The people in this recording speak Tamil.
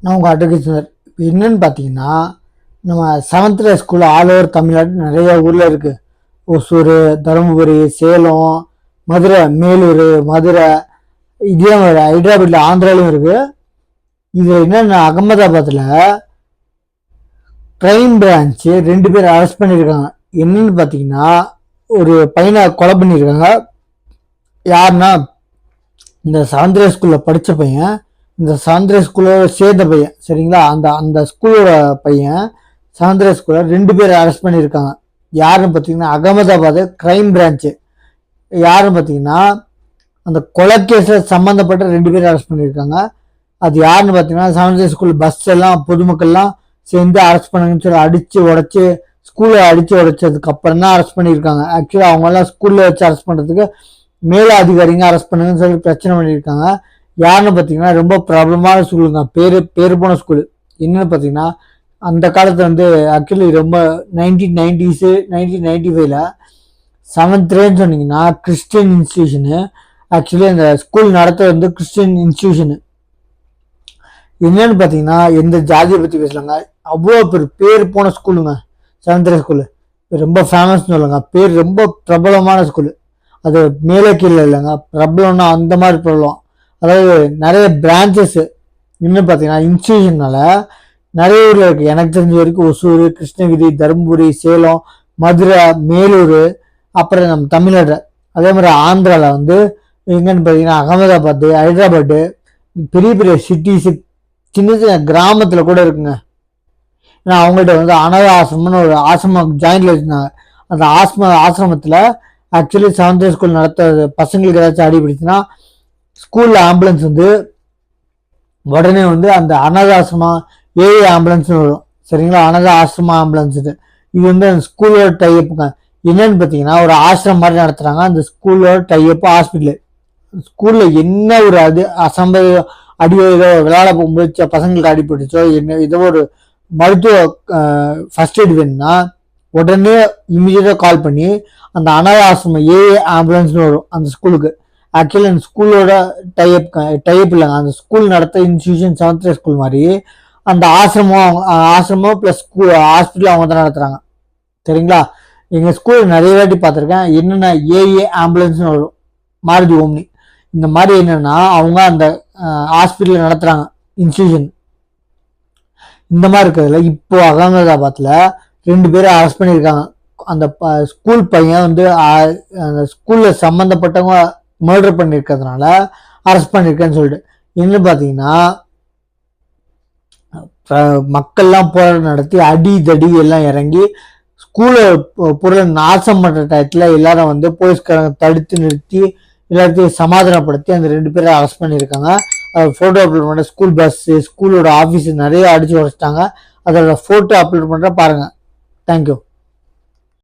நான் உங்கள் அட்வொகேட் சார். இப்போ என்னன்னு பார்த்தீங்கன்னா, நம்ம செவன்த்தில் ஸ்கூல் ஆல் ஓவர் தமிழ்நாடு நிறைய ஊரில் இருக்குது. ஒசூர், தருமபுரி, சேலம், மதுரை, மேலூர், மதுரை, இதே மாதிரி ஹைதராபாத்தில் ஆந்திராலையும் இருக்குது. இது என்னென்ன அகமதாபாத்தில் கிரைம் பிரான்ச்சு 2 பேர் அரெஸ்ட் பண்ணியிருக்காங்க. என்னன்னு பார்த்தீங்கன்னா, ஒரு பையனை கொலை பண்ணியிருக்காங்க. யாருன்னா இந்த சாந்திரா ஸ்கூலில் படித்த பையன், இந்த சாந்திரா ஸ்கூலோட சேர்ந்த பையன், சரிங்களா? அந்த அந்த ஸ்கூலோட பையன் சாந்திரா ஸ்கூலில் 2 பேர் அரெஸ்ட் பண்ணியிருக்காங்க. யாருன்னு பார்த்தீங்கன்னா அகமதாபாத் கிரைம் பிரான்ச்சு. யாருன்னு பார்த்தீங்கன்னா அந்த கொலை கேஸில் சம்மந்தப்பட்ட 2 பேர் அரெஸ்ட் பண்ணியிருக்காங்க. அது யாருன்னு பார்த்தீங்கன்னா சாந்திரா ஸ்கூல் பஸ் எல்லாம் பொதுமக்கள்லாம் சேர்ந்து அரெஸ்ட் பண்ணுங்கன்னு சொல்லி அடித்து உடச்சி ஸ்கூலை அடித்து உடைச்சதுக்கு அப்புறம் தான் அரெஸ்ட் பண்ணியிருக்காங்க. ஆக்சுவலாக அவங்கெல்லாம் ஸ்கூலில் வச்சு அரெஸ்ட் பண்ணுறதுக்கு மேல அதிகாரிங்க அரெஸ்ட் பண்ணுங்கன்னு சொல்லி பிரச்சனை பண்ணியிருக்காங்க. யாருன்னு பார்த்தீங்கன்னா ரொம்ப ப்ராப்ளமான ஸ்கூலுங்க, பேர் போன ஸ்கூலு. என்னன்னு பார்த்தீங்கன்னா அந்த காலத்தில் வந்து ஆக்சுவலி ரொம்ப 1990s 1995ல் 7th ரேன்னு சொன்னீங்கன்னா கிறிஸ்டியன் இன்ஸ்டியூஷனு. ஆக்சுவலி அந்த ஸ்கூல் நடத்த வந்து கிறிஸ்டியன் இன்ஸ்டியூஷனு. என்னன்னு பார்த்தீங்கன்னா எந்த ஜாதியை பற்றி பேசலாங்க, அவ்வளோ பேர் போன ஸ்கூலுங்க 7th ஸ்கூலு. ரொம்ப ஃபேமஸ்னு சொல்லுங்க, பேர் ரொம்ப பிரபலமான ஸ்கூலு. அது மேலே கீழே இல்லைங்க, பிரபலம்னா அந்த மாதிரி பிரபலம். அதாவது நிறைய பிரான்ச்சஸ் இன்னும் பார்த்தீங்கன்னா இன்ஸ்டியூஷனால நிறைய ஊரில் இருக்குது. எனக்கு தெரிஞ்ச வரைக்கும் ஒசூர், கிருஷ்ணகிரி, தருமபுரி, சேலம், மதுரை, மேலூர், அப்புறம் நம்ம தமிழ்நாடு, அதே மாதிரி ஆந்திராவில் வந்து எங்கன்னு பார்த்தீங்கன்னா அகமதாபாத், ஹைதராபாத்து, பெரிய பெரிய சிட்டிஸு, சின்ன சின்ன கிராமத்தில் கூட இருக்குங்க. ஏன்னா அவங்கள்ட்ட வந்து அனாத ஆசிரமம்னு ஒரு ஆசிரமம் ஜாயின்ட்ல வச்சுருந்தாங்க. அந்த ஆசிரமத்தில் ஆக்சுவலி 7th ஸ்கூல் நடத்த பசங்களுக்கு ஏதாச்சும் அடிபடுச்சுன்னா ஸ்கூலில் ஆம்புலன்ஸ் வந்து உடனே வந்து அந்த அனாத ஆசிரமம் ஏஏ ஆம்புலன்ஸ்னு வரும், சரிங்களா? அனாத ஆசிரமம் ஆம்புலன்ஸ் இது வந்து அந்த ஸ்கூலோட டைப்புங்க. என்னன்னு பார்த்தீங்கன்னா ஒரு ஆசிரமம் மாதிரி நடத்துகிறாங்க. அந்த ஸ்கூலோட டைப்பு ஹாஸ்பிட்டலு. ஸ்கூலில் என்ன ஒரு அடியோ ஏதோ விளையாட போகும்போது பசங்களுக்கு அடிபட்டுச்சோ என்ன ஏதோ ஒரு மருத்துவ ஃபர்ஸ்ட் எய்ட் வேணும்னா உடனே இமீடியட்டாக கால் பண்ணி அந்த அனாத ஆசிரமம் ஏஏ ஆம்புலன்ஸ்னு வரும் அந்த ஸ்கூலுக்கு. ஆக்சுவலி அந்த ஸ்கூலோட டைப் இல்லைங்க, அந்த ஸ்கூல் நடத்த இன்ஸ்டியூஷன் 7th ஸ்கூல் மாதிரி அந்த ஆசிரமம் ப்ளஸ் ஸ்கூல் ஹாஸ்பிட்டல் அவங்க தான் நடத்துகிறாங்க, சரிங்களா? எங்கள் ஸ்கூலில் நிறைய வாட்டி பார்த்துருக்கேன். என்னென்ன ஏஏ ஆம்புலன்ஸ்னு வரும், மாருதி ஓம்னி. இந்த மாதிரி என்னென்னா அவங்க அந்த ஹாஸ்பிட்டல் நடத்துகிறாங்க இன்ஸ்டியூஷன். இந்த மாதிரி இருக்கிறதுல இப்போ அகமதாபாத்தில் 2 பேரை அரெஸ்ட் பண்ணியிருக்காங்க. அந்த ஸ்கூல் பையன் வந்து அந்த ஸ்கூலில் சம்மந்தப்பட்டவங்க மர்டர் பண்ணியிருக்கிறதுனால அரெஸ்ட் பண்ணியிருக்கேன்னு சொல்லிட்டு. என்ன பார்த்தீங்கன்னா மக்கள்லாம் போராட்டம் நடத்தி அடி தடி எல்லாம் இறங்கி ஸ்கூலை பொருளை நாசம் பண்ணுற டயத்தில் எல்லாரும் வந்து போலீஸ்காரங்க தடுத்து நிறுத்தி எல்லாத்தையும் சமாதானப்படுத்தி அந்த 2 பேரை அரெஸ்ட் பண்ணியிருக்காங்க. ஃபோட்டோ அப்லோட் பண்ணுற ஸ்கூல் பஸ்ஸு, ஸ்கூலோட ஆஃபீஸு நிறைய அடித்து உடைச்சிட்டாங்க. அதோட ஃபோட்டோ அப்லோட் பண்ணுற பாருங்கள். தேங்க்யூ.